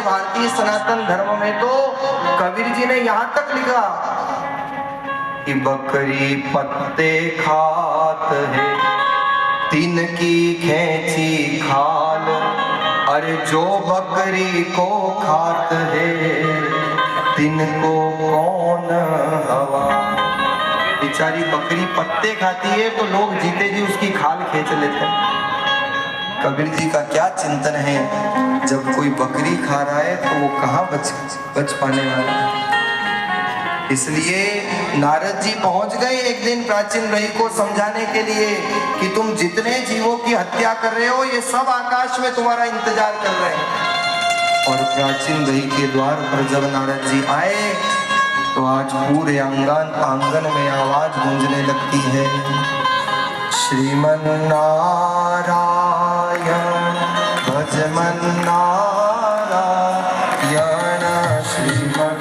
भारतीय सनातन धर्म में तो कबीर जी ने यहाँ तक लिखा कि बकरी पत्ते खात है, तिनकी खींची खाल, अरे जो बकरी को खात है तिनको कौन हवा। बेचारी बकरी पत्ते खाती है तो लोग जीते जी उसकी खाल खींच लेते हैं। कबीर जी का क्या चिंतन है, जब कोई बकरी खा रहा है तो वो कहाँ बच पाने वाला है। इसलिए नारद जी पहुंच गए एक दिन प्राचीन रही को समझाने के लिए कि तुम जितने जीवों की हत्या कर रहे हो ये सब आकाश में तुम्हारा इंतजार कर रहे हैं। और प्राचीन रही के द्वार पर जब नारद जी आए तो आज पूरे आंगन में आवाज गूंजने लगती है, श्रीमन नारायण भजमन नारायण, श्रीमन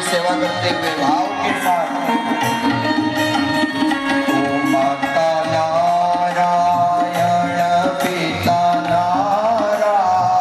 सेवा करते हुए भाव के साथ ओ माता नारायण पिता नारायण,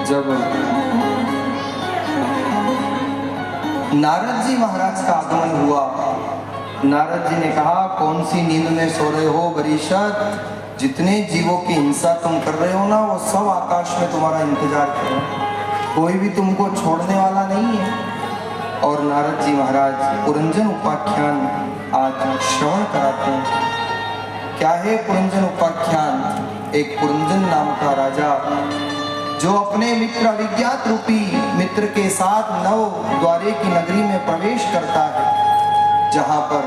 जब नारद जी महाराज का आगमन हुआ, नारद जी ने कहा कौन सी नींद में सो रहे हो वरिष्ठ, जितने जीवों की हिंसा तुम कर रहे हो ना वो सब आकाश में तुम्हारा इंतजार कर रहे हैं, कोई भी तुमको छोड़ने वाला नहीं है। और नारद जी महाराज पुरंजन उपाख्यान आज श्रवण कराते हैं। क्या है पुरंजन उपाख्यान? एक पुरंजन नाम का राजा जो अपने मित्र अविज्ञात रूपी मित्र के साथ नव द्वारे की नगरी में प्रवेश करता है, जहां पर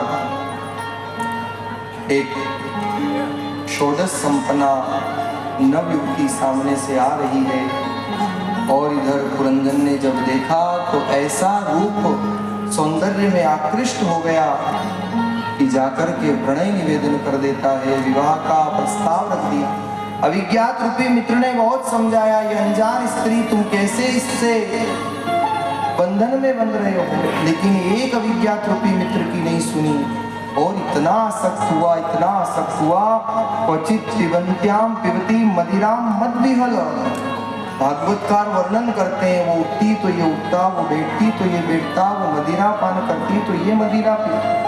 एक षोडश संपन्ना नवयुवती सामने से आ रही है। और इधर पुरंजन ने जब देखा तो ऐसा रूप सौंदर्य में आकृष्ट हो गया कि जाकर के प्रणय निवेदन कर देता है, विवाह का प्रस्ताव रख दिया। अविज्ञात रूपी मित्र ने बहुत समझाया, ये अनजान स्त्री तुम कैसे इससे बंधन में बंध रहे हो, लेकिन एक अविज्ञात रूपी मित्र की नहीं सुनी और इतना आसक्त हुआ क्वचित पिबंत्याम पिबती मदिराम मद्विहल। भागवतकार वर्णन करते हैं, वो उठती तो ये उठता, वो बैठती तो ये बैठता, वो मदिरा पान करती तो ये मदिरा पीती।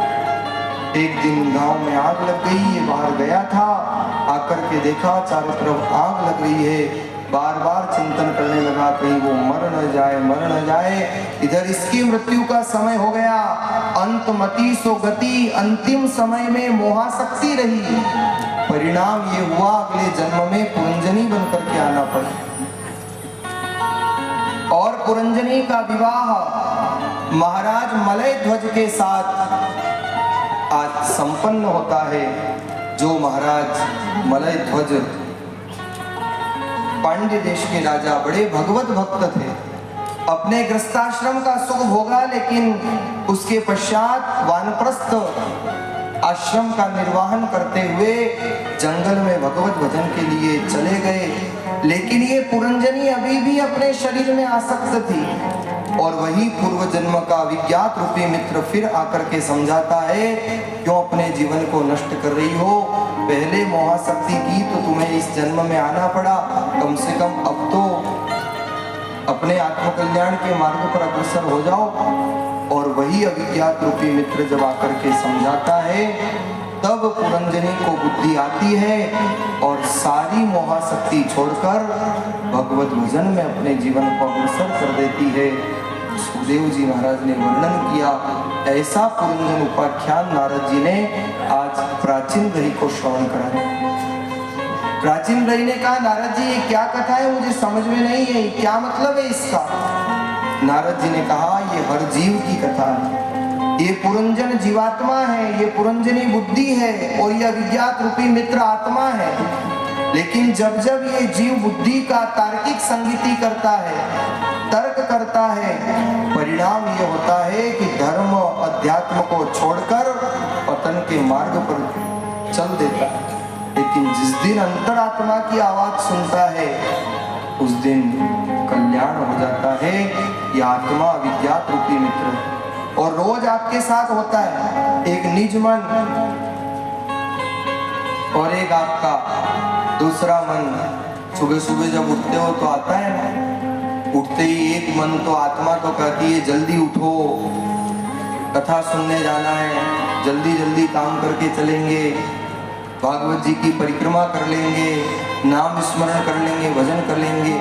एक दिन गांव में आग लग गई, ये बाहर गया था, आकर के देखा चारों तरफ आग लग रही है, बार बार चिंतन करने लगा कहीं वो मर न जाए। इधर इसकी मृत्यु का समय हो गया, अंतमति सो गति, अंतिम समय में मोहासक्ति रही। परिणाम ये हुआ अगले जन्म में पुरंजनी बनकर के आना पड़ा और पुरंजनी का विवाह महाराज मलय ध्वज के साथ आज संपन्न होता है। जो महाराज मलय ध्वज पांड्य देश के राजा, बड़े भगवत भक्त थे, अपने गृहस्थाश्रम का सुख भोगा, लेकिन उसके पश्चात वानप्रस्थ आश्रम का निर्वाहन करते हुए जंगल में भगवत भजन के लिए चले गए। लेकिन ये पुरंजनी अभी भी अपने शरीर में आसक्त थी और वही पूर्व जन्म का विज्ञात रूपी मित्र फिर आकर के समझाता है, क्यों अपने जीवन को नष्ट कर रही हो, पहले मोहासक्ति की तो तुम्हें इस जन्म में आना पड़ा, कम से कम अब तो अपने आत्मकल्याण के मार्ग पर अग्रसर हो जाओ। और वही अविज्ञात रूपी मित्र जब आकर के समझाता है, तब पुरंजनी को बुद्धि आती है और सारी मोहासक्ति छोड़कर भगवत भजन में अपने जीवन को अग्रसर कर देती है। सुखदेव जी महाराज ने वर्णन किया, ऐसा पुरंजन उपाख्यान नारद जी ने आज प्राचीन रही को श्रवण कराया। प्राचीन रही ने कहा, नारद जी ये क्या कथा है, मुझे समझ में नहीं है, क्या मतलब है इसका। नारद जी ने कहा, ये हर जीव की कथा है, ये पुरंजन जीवात्मा है, ये पुरंजनी बुद्धि है और यह विज्ञात रूपी मित्र आत्मा है। लेकिन जब जब ये जीव बुद्धि का तार्किक संगति करता है, तर्क करता है, परिणाम ये होता है कि धर्म अध्यात्म को छोड़कर पतन के मार्ग पर चल देता है। लेकिन जिस दिन अंतरात्मा की आवाज सुनता है, उस दिन कल्याण हो जाता है। ये आत्मा विज्ञात रूपी मित्र है और रोज आपके साथ होता है, एक निज मन और एक आपका दूसरा मन। सुबह सुबह जब उठते हो तो आता है ना, उठते ही एक मन तो आत्मा तो कहती है जल्दी उठो, कथा सुनने जाना है, जल्दी जल्दी काम करके चलेंगे, भागवत जी की परिक्रमा कर लेंगे, नाम स्मरण कर लेंगे, भजन कर लेंगे।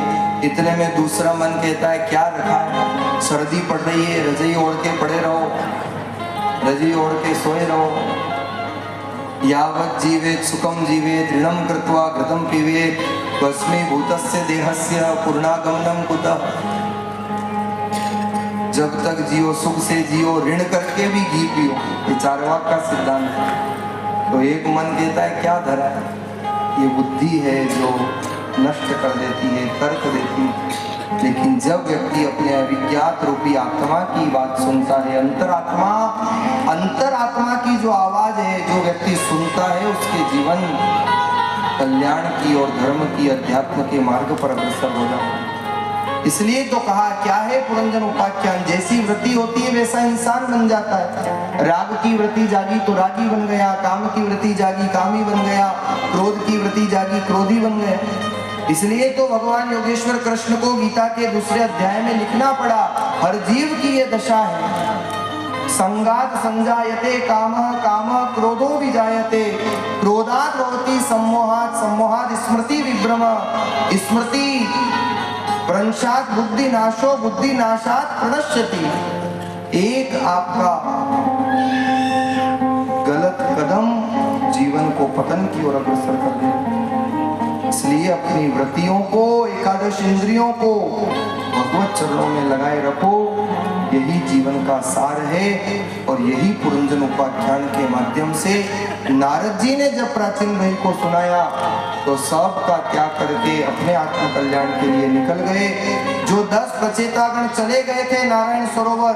इतने में दूसरा मन कहता है क्या रखा है, सर्दी पड़ रही है, रजाई ओढ़ के पड़े रहो, रजाई ओढ़ के सोए रहो। यावत् जीवेत् सुखम जीवेत् ऋणम कृत्वा घृतम पीवेत् भस्मीभूतस्य देहस्य पूर्णागमनम कुतः। जब तक जियो सुख से जियो, ऋण करके भी घी पियो, ये चारवाक का सिद्धांत है। तो एक मन कहता है क्या धरा है, ये बुद्धि है जो नष्ट कर देती है, तर्क देती है। लेकिन जब व्यक्ति अपने अविज्ञात रूपी आत्मा की बात सुनता है, अंतरात्मा की जो आवाज है, जो व्यक्ति सुनता है, उसके जीवन कल्याण की और धर्म की, अध्यात्म के मार्ग पर अग्रसर हो जाता है। इसलिए तो कहा क्या है पुरंजन उपाख्यान, जैसी वृत्ति होती है वैसा इंसान बन जाता है। राग की वृत्ति जागी तो रागी बन गया, काम की वृत्ति जागी कामी बन गया, क्रोध की वृत्ति जागी क्रोधी बन गया। इसलिए तो भगवान योगेश्वर कृष्ण को गीता के दूसरे अध्याय में लिखना पड़ा, हर जीव की ये दशा है। संगात संजायते कामः, कामः क्रोधो विजायते, क्रोधात् भवति सम्मोहात्, सम्मोहात् स्मृति विभ्रम, स्मृति भ्रंशात् बुद्धि नाशो, बुद्धि नाशात् प्रणश्यति। एक आपका गलत कदम जीवन को पतन की ओर अग्रसर कर दे। इसलिए अपनी वृत्तियों को, एकादश इंद्रियों को भगवत चरणों में लगाए रखो। यही जीवन का सार है और यही पुरंजन उपाख्यान के माध्यम से नारद जी ने जब प्राचीन भाई को सुनाया तो सब का त्याग करके अपने आत्म कल्याण के लिए निकल गए। जो 10 प्रचेतागण चले गए थे नारायण सरोवर,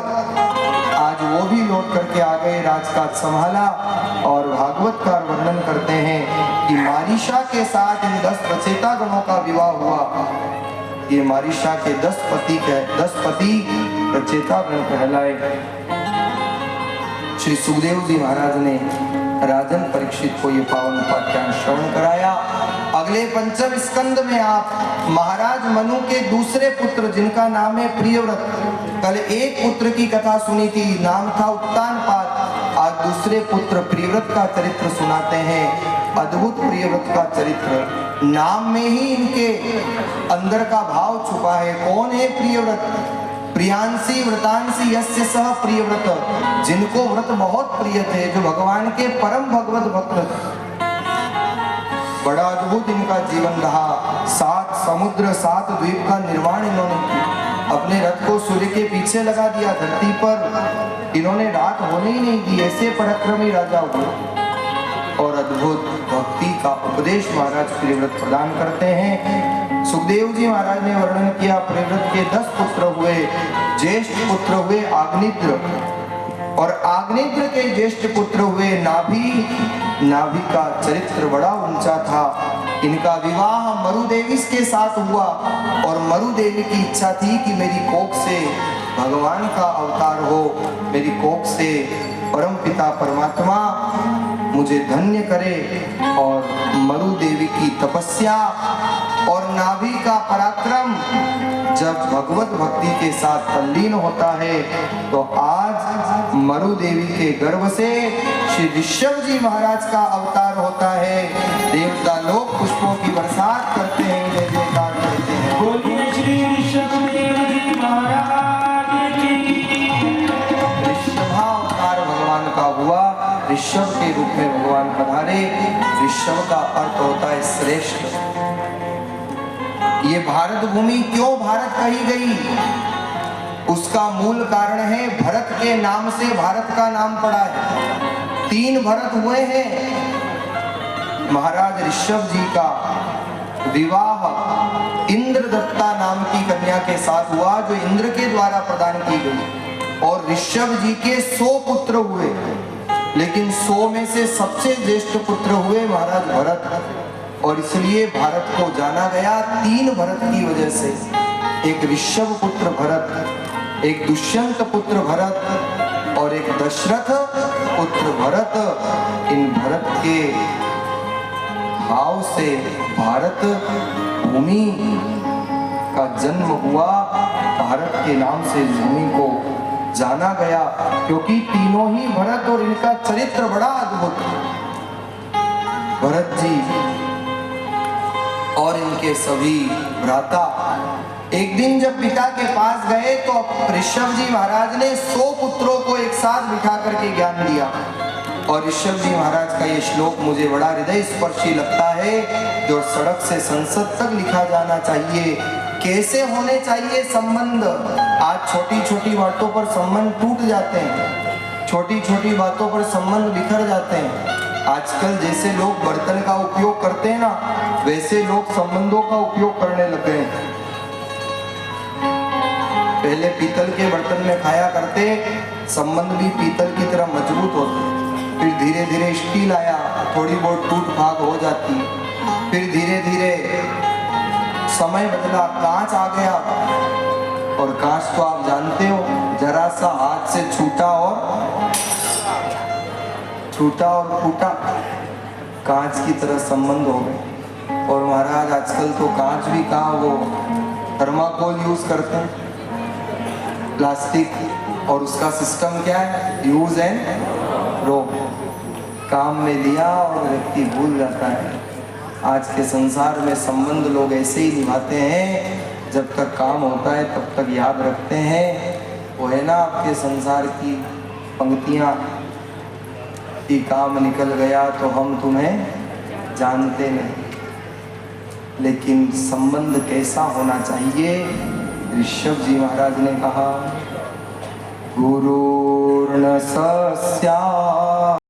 आज वो भी लौट करके आ गए, राजकाज संभाला। और भागवतकार वर्णन करते हैं कि मारीशा के साथ इन 10 प्रचेतागणों का विवाह हुआ। ये मारीशा के 10 पति प्रचेतागण कहलाए। श्री सुखदेव जी महाराज ने राजन परीक्षित को ये पावन उपाख्यान श्रवण कराया। अगले पंचम स्कंद में आप महाराज मनु के दूसरे पुत्र जिनका नाम है प्रियव्रत, कल एक पुत्र की कथा सुनी थी, नाम था उत्तानपाद। आज दूसरे पुत्र प्रियव्रत का चरित्र सुनाते हैं। अद्भुत प्रियव्रत का चरित्र, नाम में ही इनके अंदर का भाव छुपा है। कौन है प्रियव्रत? प्रियांसी व्रतांसी यस्य सह प्रियव्रत, जिनको व्रत बहुत प्रिय थे, जो भगवान के परम भगवत भक्त। बड़ा अद्भुत इनका जीवन रहा। 7 समुद्र 7 द्वीप का निर्माण इन्होंने किया। अपने रथ को सूर्य के पीछे लगा दिया, धरती पर इन्होंने रात होने ही नहीं दी, ऐसे पराक्रमी राजा हुए। और अद्भुत भक्ति का उपदेश महाराज प्रियव्रत प्रदान करते हैं। सुखदेव जी महाराज ने वर्णन किया, प्रियव्रत के 10 पुत्र हुए। ज्येष्ठ पुत्र हुए आग्निद्र, और आग्निद्र के ज्येष्ठ पुत्र हुए नाभि। नाभि का चरित्र बड़ा ऊंचा था। इनका विवाह मरुदेवी के साथ हुआ और मरुदेवी की इच्छा थी कि मेरी कोख से भगवान का अवतार हो, मेरी कोख से परम पिता परमात्मा मुझे धन्य करे। और मरु देवी की तपस्या और नाभि का पराक्रम जब भगवत भक्ति के साथ तल्लीन होता है तो आज मरु देवी के गर्भ से श्री ऋषभ जी महाराज का अवतार होता है। देवता लोग पुष्पों की बरसात करते हैं, जय जयकार करते हैं। बोलिए श्री ऋषभदेव जी महाराज की। ऋषभावतार भगवान का हुआ, ऋषभ के रूप में भगवान पधारे। ऋषभ का अर्थ होता है श्रेष्ठ। ये भारत भूमि क्यों भारत कही गई? उसका मूल कारण है भरत के नाम से भारत का नाम पड़ा है। 3 भरत हुए हैं। महाराज ऋषभ जी का विवाह इंद्रदत्ता नाम की कन्या के साथ हुआ, जो इंद्र के द्वारा प्रदान की गई। और ऋषभ जी के 100 पुत्र हुए, लेकिन 100 में से सबसे ज्येष्ठ पुत्र हुए महाराज भरत। और इसलिए भारत को जाना गया 3 भरत की वजह से। एक ऋषभ पुत्र भरत, एक दुष्यंत पुत्र भरत और एक दशरथ पुत्र भरत। इन भरत के भाव से भारत भूमि का जन्म हुआ। भारत के नाम से भूमि को जाना गया, क्योंकि तीनों ही भरत और इनका चरित्र बड़ा अद्भुत। भरत जी और इनके सभी भ्राता एक दिन जब पिता के पास गए तो ऋषभ जी महाराज ने 100 पुत्रों को एक साथ बिठा करके ज्ञान दिया। और ऋषभ जी महाराज का ये श्लोक मुझे बड़ा हृदय स्पर्शी लगता है, जो सड़क से संसद तक लिखा जाना चाहिए। कैसे होने चाहिए संबंध? आज छोटी छोटी बातों पर संबंध टूट जाते हैं, छोटी छोटी बातों पर संबंध बिखर जाते हैं। आजकल जैसे लोग बर्तन का उपयोग करते हैं ना, वैसे लोग संबंधों का उपयोग करने लगे हैं। पहले पीतल के बर्तन में खाया करते, संबंध भी पीतल की तरह मजबूत होते। फिर धीरे धीरे स्टील आया, थोड़ी बहुत टूट भाग हो जाती। फिर धीरे धीरे समय बदला, कांच आ गया। और कांच तो आप जानते हो, जरा सा हाथ से छूटा और फूटा, कांच की तरह संबंध हो गए। और महाराज आजकल तो कांच भी कहाँ, वो थर्माकोल यूज करते हैं, प्लास्टिक। और उसका सिस्टम क्या है? Use and throw. काम में लिया और व्यक्ति भूल जाता है। आज के संसार में संबंध लोग ऐसे ही निभाते हैं, जब तक काम होता है तब तक याद रखते हैं। वो है ना आपके संसार की पंक्तियाँ कि काम निकल गया तो हम तुम्हें जानते नहीं। लेकिन संबंध कैसा होना चाहिए, ऋषभ जी महाराज ने कहा गुरुर्न सस्या